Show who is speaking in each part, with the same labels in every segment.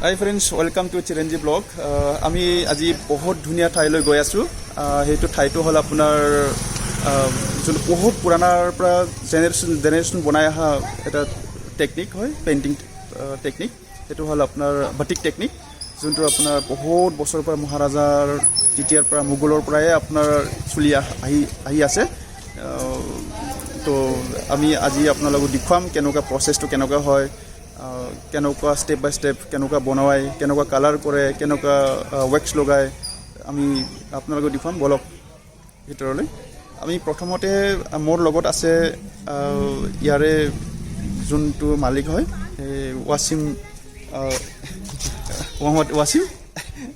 Speaker 1: High friends, welcome to Chiranjib blog. আমি আজি বহুত ধুনীয়া ঠাইলৈ গৈ আছোঁ। সেইটো ঠাইটো হ'ল আপোনাৰ যোনটো বহুত পুৰণাৰ পৰা জেনেৰেশ্যন বনাই অহা এটা টেকনিক হয়, পেইণ্টিং টেকনিক। সেইটো হ'ল আপোনাৰ বাটিক টেকনিক, যোনটো আপোনাৰ বহুত বছৰৰ পৰা মহাৰাজাৰ তেতিয়াৰ পৰা মোগলৰ পৰাই আপোনাৰ চলি আহি আছে। তো আমি আজি আপোনালোকক দেখুৱাম কেনেকুৱা প্ৰচেছটো কেনেকুৱা হয়, কেনেকুৱা ষ্টেপ বাই ষ্টেপ কেনেকুৱা বনায়, কেনেকুৱা কালাৰ কৰে, কেনেকুৱা ৱেক্স লগায়, আমি আপোনালোকক দেখুৱাম। বলক ভিতৰলৈ। আমি প্ৰথমতে মোৰ লগত আছে ইয়াৰে যোনটো মালিক হয়, ৱাছিম মোহাম্মদ ৱাছিম।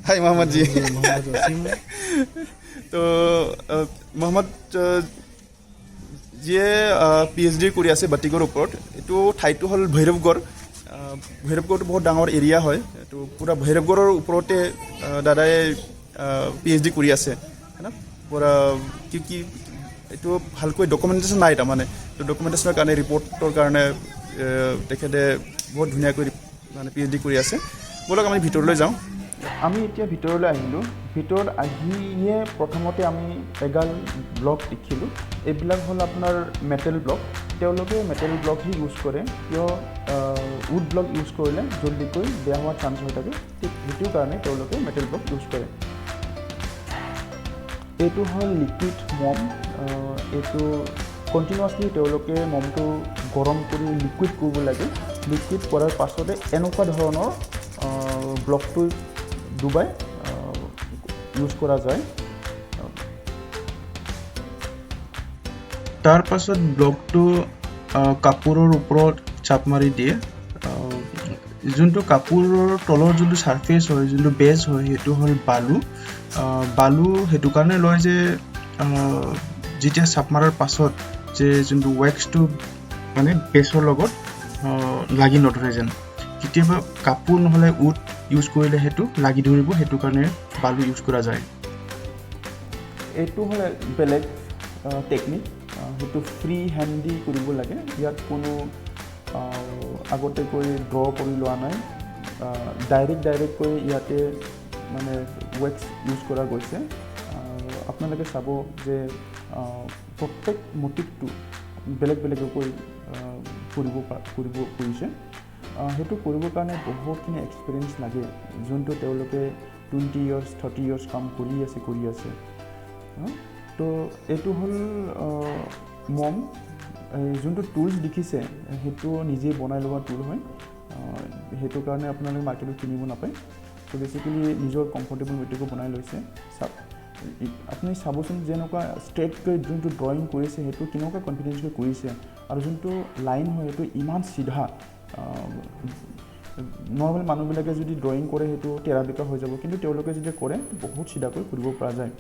Speaker 1: হাই মোহাম্মদ জি। তো মোহাম্মদ যিয়ে PhD কৰি আছে বাটিকৰ ওপৰত। এইটো ঠাইটো হ'ল ভৈৰৱগড়। ভৈৰৱগড়টো বহুত ডাঙৰ এৰিয়া হয়। এইটো পূৰা ভৈৰৱগড়ৰ ওপৰতে দাদাই PhD কৰি আছে না। পূৰা কি এইটো ভালকৈ ডকুমেণ্টেশ্যন নাই তাৰমানে। তো ডকুমেণ্টেশ্যনৰ কাৰণে ৰিপৰ্টৰ কাৰণে তেখেতে বহুত ধুনীয়াকৈ মানে PhD কৰি আছে। ব'লক আমি ভিতৰলৈ যাওঁ। আমি এতিয়া ভিতৰলৈ আহিলোঁ। ভিতৰত আহিয়ে প্ৰথমতে আমি এগাল ব্লক দেখিলোঁ। এইবিলাক হ'ল আপোনাৰ মেটেল ব্লক। তেওঁলোকে মেটেল ব্লকহে ইউজ কৰে, কিয় উড ব্লক ইউজ কৰিলে জল্দিকৈ বেয়া হোৱাৰ চান্স হৈ থাকে। ঠিক সেইটো কাৰণে তেওঁলোকে মেটেল ব্লক ইউজ কৰে। এইটো হ'ল লিকুইড মম। এইটো কণ্টিনিউৱাছলি তেওঁলোকে মমটো গৰম কৰি লিকুইড কৰিব লাগে। লিকুইড কৰাৰ পাছতে এনেকুৱা ধৰণৰ ব্লকটো ডুবাই ইউজ কৰা যায়। তাৰ পাছত ব্লকটো কাপোৰৰ ওপৰত চাপ মাৰি দিয়ে। যোনটো কাপোৰৰ তলৰ যোনটো ছাৰ্ফেচ হয়, যোনটো বেজ হয়, সেইটো হ'ল বালু। বালু সেইটো কাৰণে লয় যে যেতিয়া চাপ মাৰাৰ পাছত যে যোনটো ৱেক্সটো মানে বেজৰ লগত লাগি নধৰে যেন। কেতিয়াবা কাপোৰ নহ'লে উড ইউজ কৰিলে সেইটো লাগি ধৰিব, সেইটো কাৰণে বালু ইউজ কৰা যায়। এইটো হ'ল বেলেগ টেকনিক। সেইটো ফ্ৰী হেণ্ডি কৰিব লাগে। ইয়াত কোনো আগতীয়াকৈ ড্ৰ কৰি লোৱা নাই। ডাইৰেক্টকৈ ইয়াতে মানে ৱেক্স ইউজ কৰা গৈছে। আপোনালোকে চাব যে প্ৰত্যেক মটিভটো বেলেগ বেলেগকৈ কৰিব কৰিছে। সেইটো কৰিবৰ কাৰণে বহুতখিনি এক্সপিৰিয়েঞ্চ লাগে, যোনটো তেওঁলোকে 20 years 30 years কাম কৰি আছে। তো এইটো হ'ল মম। যোনটো টুলছ দেখিছে সেইটো নিজে বনাই লোৱা টুল হয়। সেইটো কাৰণে আপোনালোকে মাৰ্কেটত কিনিব নাপায়। তো বেচিকেলি নিজৰ কমফৰ্টেবল মেটেৰিয়েলটো বনাই লৈছে। আপুনি চাবচোন যেনেকুৱা ষ্ট্ৰেইটকৈ যোনটো ড্ৰয়িং কৰিছে সেইটো কেনেকুৱা কনফিডেন্সকৈ কৰিছে, আৰু যোনটো লাইন হয় সেইটো ইমান চিধা। নৰ্মেল মানুহবিলাকে যদি ড্ৰয়িং কৰে সেইটো টেৰা বেকা হৈ যাব, কিন্তু তেওঁলোকে যদি কৰে বহুত চিধাকৈ কৰিব পৰা যায়।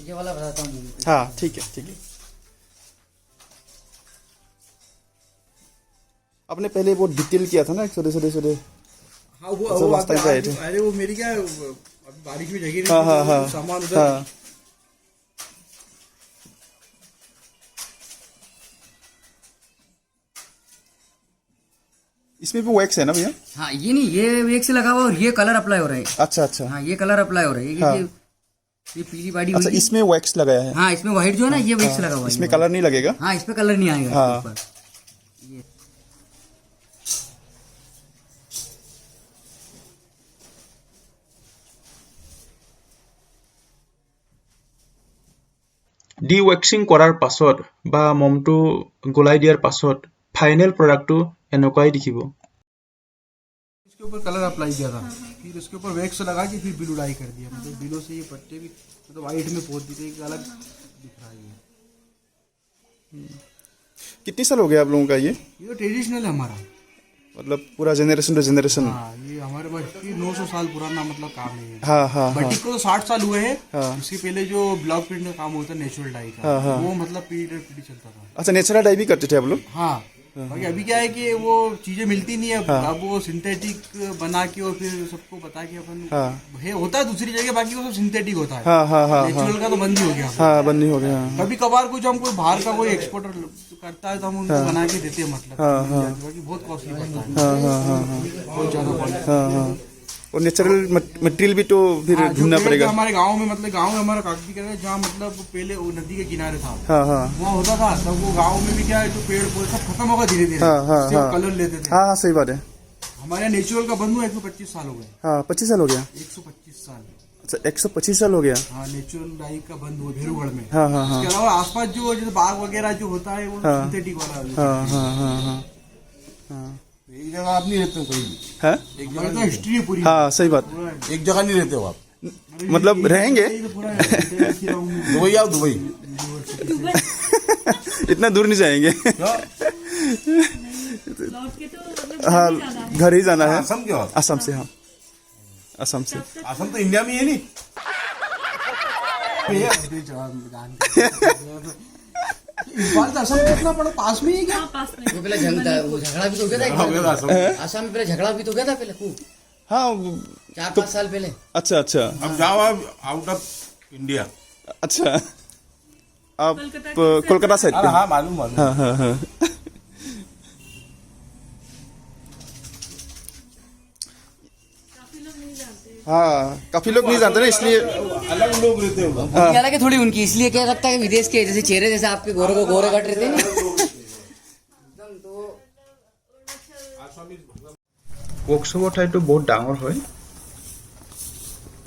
Speaker 2: ये वाला बताता हूँ।
Speaker 1: हाँ ठीक है। आपने पहले वो डिटेल किया था ना, छोटे।
Speaker 3: हाँ वो अरे वो मेरी क्या बारिश में जगह नहीं।
Speaker 1: हाँ।
Speaker 3: सामान उधर।
Speaker 1: हाँ। इसमें भी वैक्स है ना भैया?
Speaker 2: हाँ ये नहीं, ये एक से लगा हुआ और ये कलर अप्लाई हो रहा है।
Speaker 1: अच्छा।
Speaker 2: हाँ ये कलर अप्लाई हो रहा है।
Speaker 1: हाँ।
Speaker 2: ये पीली बाड़ी
Speaker 1: अच्छा,
Speaker 2: हुई।
Speaker 1: इसमें वैक्स लगाया है।
Speaker 2: हाँ इसमें व्हाइट जो है ना, ये वैक्स लगा हुआ है।
Speaker 1: इसमें कलर नहीं लगेगा।
Speaker 2: हाँ इस पे कलर नहीं आएगा।
Speaker 1: हाँ।
Speaker 2: ऊपर ये
Speaker 4: ডি ৱেক্সিং কৰাৰ পাছত বা মমটো গলাই দিয়াৰ পাছত ফাইনেল প্ৰডাক্টটো এনেকুৱাই দেখিব।
Speaker 3: इसके ऊपर कलर अप्लाई किया था, फिर उसके ऊपर वैक्स लगा के फिर बिलो डाई कर दिया। मतलब बिलो से ये पट्टे भी मतलब वाइट में पोत दी थी, एक अलग दिख रहा है ये।
Speaker 1: कितनी साल हो गया आप लोगों का ये?
Speaker 3: तो ट्रेडिशनल है हमारा,
Speaker 1: मतलब पूरा जनरेशन टू जनरेशन।
Speaker 3: हाँ ये हमारे पास ये कि 900 साल पुराना मतलब काम है ये।
Speaker 1: हाँ हाँ हाँ
Speaker 3: बटिक को तो 60 साल हुए हैं।
Speaker 1: हाँ।
Speaker 3: इसके पहले जो ब्लॉक प्रिंट का काम होता है नेचुरल डाई का, वो मतलब पीढ़ी दर पीढ़ी चलता था।
Speaker 1: अच्छा, नेचुरल डाई भी करते थे आप लोग?
Speaker 3: हाँ, बाकी अभी क्या है कि वो चीजें मिलती नहीं है। अब वो सिंथेटिक बना के और फिर सबको बता के अपन है होता है दूसरी जगह, बाकी वो सब सिंथेटिक होता है।
Speaker 1: हाँ हाँ हाँ
Speaker 3: नेचुरल का तो बंद ही हो गया।
Speaker 1: हाँ, बंदी हो गया। हाँ
Speaker 3: कभी कभार कुछ हम कोई बाहर का कोई एक्सपोर्टर करता है तो हम उनको बना के देते हैं, मतलब बाकी बहुत कॉस्टली पड़ता है।
Speaker 1: हाँ हाँ हाँ हाँ
Speaker 3: बहुत ज्यादा costly।
Speaker 1: हाँ हाँ। और नेचुरल मटेरियल भी तो फिर
Speaker 3: हाँ, जो
Speaker 1: ढूंढना
Speaker 3: पेड़
Speaker 1: पड़ेगा।
Speaker 3: हमारे गांव में, मतलब गांव में हमारा कागजी कर जहाँ मतलब पहले वो नदी के किनारे था,
Speaker 1: हाँ हाँ
Speaker 3: वहाँ होता था। तब वो गांव में भी क्या है, जो पेड़ पौधे सब खत्म होगा धीरे धीरे।
Speaker 1: हाँ, हाँ,
Speaker 3: इससे
Speaker 1: हाँ।
Speaker 3: कलर लेते थे।
Speaker 1: हाँ हाँ, सही बात है।
Speaker 3: हमारे यहाँ नेचुरल का बंद हुआ 125 साल हो गए।
Speaker 1: हाँ, 25 साल हो गया।
Speaker 3: 125 साल।
Speaker 1: अच्छा, 125 साल हो गया।
Speaker 3: हाँ, नेचुरल डाई का बंद हुआ भेरूगढ़ में।
Speaker 1: हाँ हाँ हाँ
Speaker 3: इसके अलावा आसपास जो जैसे बाग वगैरह जो होता है वो
Speaker 1: हाँ।
Speaker 3: सिंथेटिक वाला।
Speaker 1: हाँ हाँ हाँ हाँ हाँ।
Speaker 5: एक जगह आप नहीं रहते हो कहीं भी,
Speaker 1: है?
Speaker 3: हमारे तो हिस्ट्री पूरी
Speaker 1: हाँ, सही बात।
Speaker 5: एक जगह नहीं रहते हो आप।
Speaker 1: मतलब रहेंगे
Speaker 5: दुबई आओ, दुबई।
Speaker 1: इतना दूर नहीं जाएंगे।
Speaker 5: क्यों?
Speaker 6: लौट के तो मतलब
Speaker 1: हाँ,
Speaker 6: घर ही जाना है।
Speaker 1: घर ही जाना है।
Speaker 5: असम क्यों?
Speaker 1: असम से। हाँ, असम से।
Speaker 5: असम तो इंडिया में ही है नहीं।
Speaker 3: इम्फाल से असम कितना पड़ा, पास में ही है क्या?
Speaker 6: हाँ, पास में।
Speaker 2: वो पहले झगड़ा भी तो गया था एक बार। आसाम में पहले झगड़ा भी तो गया था पहले खूब,
Speaker 1: हाँ
Speaker 2: 4-5 साल पहले।
Speaker 1: अच्छा अच्छा
Speaker 5: अब जाओ आप आउट ऑफ इंडिया।
Speaker 1: अच्छा। आप
Speaker 6: कोलकाता
Speaker 1: कोलकाता साइड पे?
Speaker 5: हाँ, मालूम मालूम।
Speaker 1: हाँ हाँ हाँ।
Speaker 6: काफी लोग नहीं जानते।
Speaker 1: हाँ, काफी लोग नहीं जानते ना, इसलिए।
Speaker 5: अलग लोग रहते हो।
Speaker 2: उनकी अलग है थोड़ी उनकी, इसलिए क्या लगता है कि विदेश के जैसे चेहरे जैसे आपके गोरे को गोरे कट रहे थे ना।
Speaker 4: ৱৰ্কশ্বপৰ ঠাইটো বহুত ডাঙৰ হয়।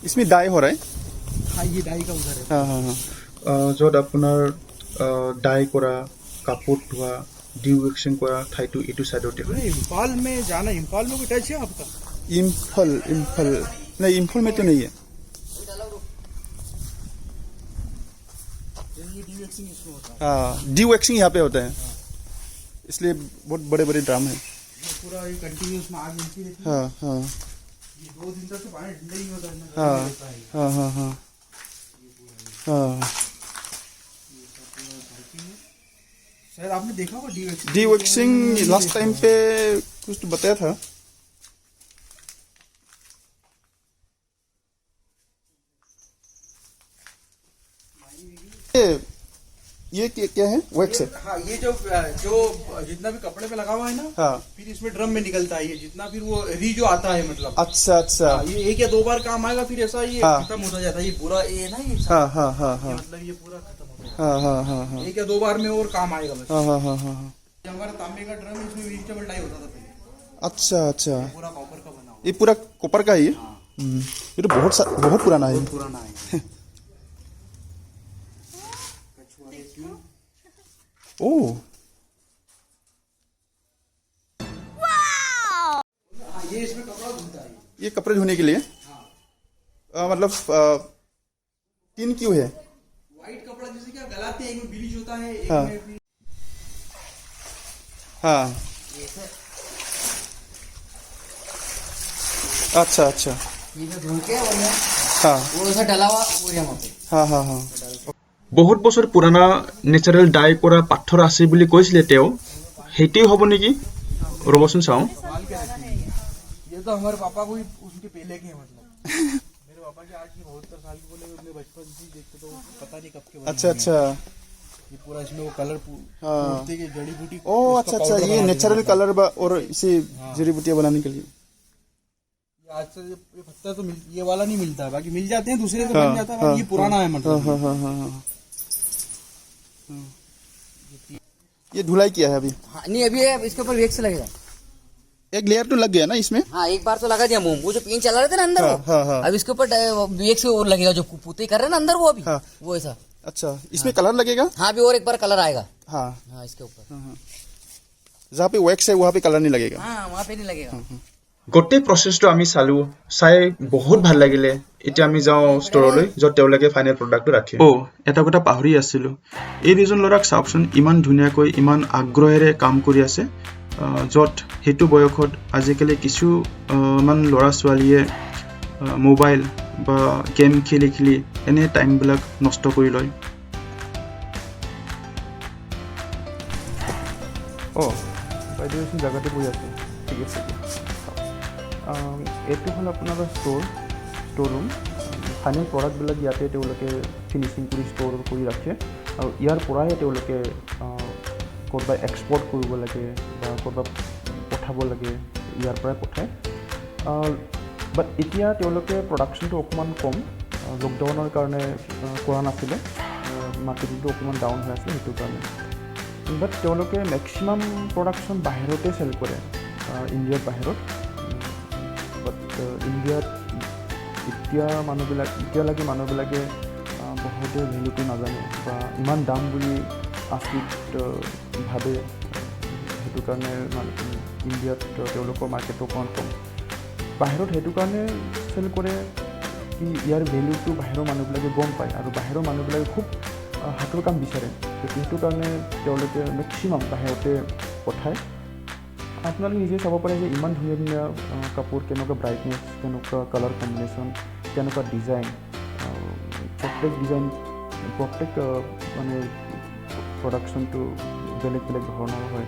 Speaker 1: इसमें डाई हो रहा है।
Speaker 3: हाँ, ये डाई का उधर है।
Speaker 1: हाँ हाँ हाँ
Speaker 4: য'ত আপোনাৰ ডাই কৰা, কাপোৰ ধোৱা, ডিৱেক্সিং কৰা ঠাইটো এইটো চাইডতে হয়।
Speaker 3: इम्फाल में जाना, इम्फाल में कोई टच है आपका?
Speaker 1: इम्फल इम्फल नहीं, इम्फल में तो नहीं है।
Speaker 3: ये डीवैक्सिंग इसमें होता है।
Speaker 1: हाँ, डी वैक्सिंग यहाँ पे होता है, इसलिए बहुत बड़े बड़े ड्राम है।
Speaker 3: ये पूरा ये कंटिन्यूस में आग मिलती रहती है।
Speaker 1: हाँ हाँ
Speaker 3: ये 2 दिन तक तो पानी ठंडा ही नहीं होता है ना,
Speaker 1: हाँ
Speaker 3: गर्म रहता है।
Speaker 1: हाँ हाँ हाँ हाँ।
Speaker 3: शायद आपने देखा होगा dewaxing.
Speaker 1: D waxing last time पे कुछ तो बताया था। ये क्या है? वैक्स है।
Speaker 3: हाँ, ये जो जितना भी कपड़े पे लगा हुआ है ना,
Speaker 1: हाँ,
Speaker 3: फिर इसमें ड्रम में निकलता है ये जितना, फिर वो जो आता है मतलब।
Speaker 1: अच्छा अच्छा।
Speaker 3: हाँ, ये 1 या 2 बार काम आएगा, फिर ऐसा ये
Speaker 1: हाँ।
Speaker 3: खत्म होता जाता है। ये पूरा ये ना, ये
Speaker 1: हाँ हाँ हाँ हाँ
Speaker 3: मतलब ये पूरा खत्म होता है।
Speaker 1: हाँ हाँ हाँ हाँ
Speaker 3: 1 या 2 बार में और काम आएगा बस।
Speaker 1: हाँ हाँ हाँ हाँ।
Speaker 3: ये हमारा तांबे का ड्रम है, इसमें वेजिटेबल डाई होता था पहले।
Speaker 1: अच्छा अच्छा,
Speaker 3: पूरा कॉपर का बना हुआ।
Speaker 1: ये पूरा कॉपर का ही है। ये तो बहुत पुराना है।
Speaker 3: पुराना है।
Speaker 1: ओह,
Speaker 3: ये इसमें कपड़ा धुलता है।
Speaker 1: ये कपड़े धोने के लिए। मतलब 3 क्यों है?
Speaker 3: व्हाइट कपड़ा जैसे क्या गलाते हैं, एक में ब्लीच होता है, एक
Speaker 1: हाँ।
Speaker 3: में भी।
Speaker 1: हाँ, अच्छा अच्छा।
Speaker 2: ये जो धुल के और ये
Speaker 1: हाँ
Speaker 2: वो ऐसा डला हुआ वो यहाँ पे।
Speaker 1: हाँ हाँ हाँ।
Speaker 4: বহুত বছৰ পুৰণা নেচাৰেল ডাই কৰা পাথৰ আছে বুলি কৈছিলে তেওঁ, সেইটোৱে হ'ব নেকি? ৰ'বচোন চাওঁ।
Speaker 3: ये तो हमारे पापा को ही उनके पहले के हैं मतलब। मेरे पापा के आज 72 साल के बोले, मैं बचपन से ही देखते तो पता नहीं कब के बने
Speaker 1: अच्छा
Speaker 3: होंगे।
Speaker 1: अच्छा।
Speaker 3: ये पूरा इसमें वो कलर
Speaker 1: हाँ।
Speaker 3: पूरते के जड़ी बूटी।
Speaker 1: ओह,
Speaker 3: उसका
Speaker 1: अच्छा अच्छा,
Speaker 3: powder
Speaker 1: ये
Speaker 3: बना
Speaker 1: नेचुरल
Speaker 3: देना
Speaker 1: कलर और इसे जड़ी बूटियाँ बनाने के लिए।
Speaker 3: ये आज से ये पत्ता तो ये वाला नहीं मिलता है, बाकी मिल जाते हैं दूसरे से
Speaker 1: हाँ,
Speaker 3: बन जाता है,
Speaker 1: हाँ,
Speaker 3: बाकी ये पुराना है
Speaker 1: हाँ
Speaker 3: मतलब।
Speaker 1: हाँ हाँ हाँ हाँ। ये धुलाई किया है अभी।
Speaker 2: हाँ, नहीं अभी ये इसके ऊपर वैक्स लगेगा।
Speaker 1: एक लेयर तो लग गया ना इसमें।
Speaker 2: हाँ, एक बार तो लगा दिया मोम, वो जो पेन चला रहे थे ना अंदर
Speaker 1: हाँ,
Speaker 2: वो।
Speaker 1: हाँ, हाँ।
Speaker 2: अब इसके ऊपर वैक्स और लगेगा, जो पुताई कर रहे हैं ना अंदर वो अभी।
Speaker 1: हाँ।
Speaker 2: वो ऐसा।
Speaker 1: अच्छा, इसमें कलर लगेगा।
Speaker 2: हाँ, अभी और एक बार कलर आएगा।
Speaker 1: हाँ,
Speaker 2: हाँ, इसके ऊपर।
Speaker 1: जहाँ पे वैक्स है वहाँ पे कलर नहीं लगेगा।
Speaker 2: हाँ, वहाँ पे नहीं लगेगा।
Speaker 4: গোটেই প্ৰচেছটো আমি চালোঁ চাই বহুত ভাল লাগিলে এতিয়া আমি যাওঁ ষ্ট'ৰলৈ য'ত তেওঁলোকে ফাইনেল প্ৰডাক্টটো ৰাখে এটা কথা পাহৰি আছিলোঁ এই দুজন ল'ৰাক চাওকচোন ইমান ধুনীয়াকৈ ইমান আগ্ৰহেৰে কাম কৰি আছে য'ত সেইটো বয়সত আজিকালি কিছুমান ল'ৰা ছোৱালীয়ে মোবাইল বা গেম খেলি খেলি এনে টাইমবিলাক নষ্ট কৰি লয়
Speaker 1: বাইদেউ এইখিনি জেগাতে বহি আছে ঠিক আছে এইটো হ'ল আপোনাৰ ষ্ট'ৰ ৰুম ফাইনেল প্ৰডাক্টবিলাক ইয়াতে তেওঁলোকে ফিনিচিং কৰি ষ্ট'ৰ কৰি ৰাখে আৰু ইয়াৰ পৰাই তেওঁলোকে ক'ৰবাত এক্সপৰ্ট কৰিব লাগে বা ক'ৰবাত পঠাব লাগে ইয়াৰ পৰাই পঠায় বাট এতিয়া তেওঁলোকে প্ৰডাকশ্যনটো অকণমান কম লকডাউনৰ কাৰণে কৰা নাছিলে মাৰ্কেটিংটো অকণমান ডাউন হৈ আছে সেইটো কাৰণে বাট তেওঁলোকে মেক্সিমাম প্ৰডাকশ্যন বাহিৰতে চেল কৰে ইণ্ডিয়াৰ বাহিৰত বাট ইণ্ডিয়াত এতিয়ালৈকে মানুহবিলাকে বহুতে ভেলুটো নাজানে বা ইমান দাম বুলি আচৰিত ভাবে সেইটো কাৰণে ইণ্ডিয়াত তেওঁলোকৰ মাৰ্কেটটো অকণমান কম বাহিৰত সেইটো কাৰণে চেল কৰে কি ইয়াৰ ভেলুটো বাহিৰৰ মানুহবিলাকে গম পায় আৰু বাহিৰৰ মানুহবিলাকে খুব হাতৰ কাম বিচাৰে সেইটো কাৰণে তেওঁলোকে মেক্সিমাম বাহিৰতে পঠায় আপোনালোকে নিজে চাব পাৰে যে ইমান ধুনীয়া ধুনীয়া কাপোৰ কেনেকুৱা ব্ৰাইটনেছ কেনেকুৱা কালাৰ কম্বিনেশ্যন কেনেকুৱা ডিজাইন প্ৰত্যেক মানে প্ৰডাকশ্যনটো বেলেগ বেলেগ ধৰণৰ হয়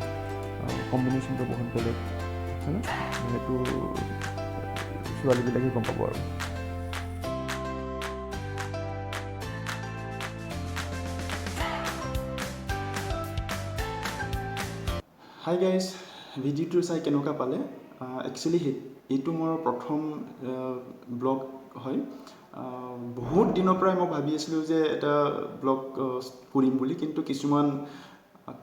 Speaker 1: কম্বিনেশ্যনটো বহুত বেলেগ হয়নে সেইটো ছোৱালীবিলাকে গম পাব আৰু হাই গাইজ ভিডিঅ'টো চাই কেনেকুৱা পালে একচুৱেলি এইটো মোৰ প্ৰথম ব্লগ হয় বহুত দিনৰ পৰাই মই ভাবি আছিলোঁ যে এটা ব্লগ কৰিম বুলি কিন্তু কিছুমান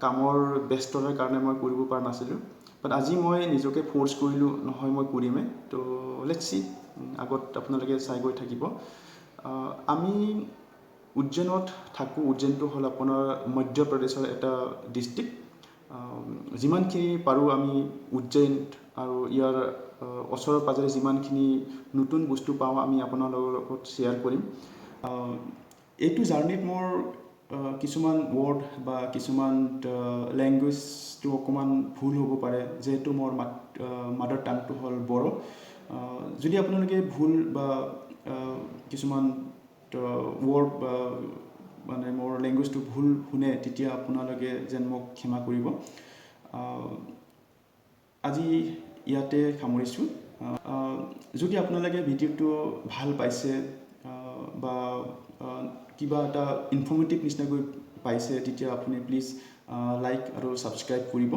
Speaker 1: কামৰ ব্যস্ততাৰ কাৰণে মই কৰিব পৰা নাছিলোঁ বাট আজি মই নিজকে ফ'ৰ্চ কৰিলোঁ নহয় মই কৰিমেই তো লেটছ চি আগত আপোনালোকে চাই গৈ থাকিব আমি উজ্জৈনত থাকোঁ উজ্জৈনটো হ'ল আপোনাৰ মধ্য প্ৰদেশৰ এটা ডিষ্ট্ৰিক্ট যিমানখিনি পাৰোঁ আমি উজ্জৈন আৰু ইয়াৰ ওচৰে পাজৰে যিমানখিনি নতুন বস্তু পাওঁ আমি আপোনালোকৰ লগত শ্বেয়াৰ কৰিম এইটো জাৰ্ণিত মোৰ কিছুমান ৱৰ্ড বা কিছুমান লেংগুৱেজটো অকণমান ভুল হ'ব পাৰে যিহেতু মোৰ মাদাৰ টাংটো হ'ল বড়ো যদি আপোনালোকে ভুল বা কিছুমান ৱৰ্ড বা মানে মোৰ লেংগুৱেজটো ভুল শুনে তেতিয়া আপোনালোকে যেন মোক ক্ষমা কৰিব আজি ইয়াতে সামৰিছোঁ যদি আপোনালোকে ভিডিঅ'টো ভাল পাইছে বা কিবা এটা ইনফৰ্মেটিভ নিচিনাকৈ পাইছে তেতিয়া আপুনি প্লিজ লাইক আৰু ছাবস্ক্ৰাইব কৰিব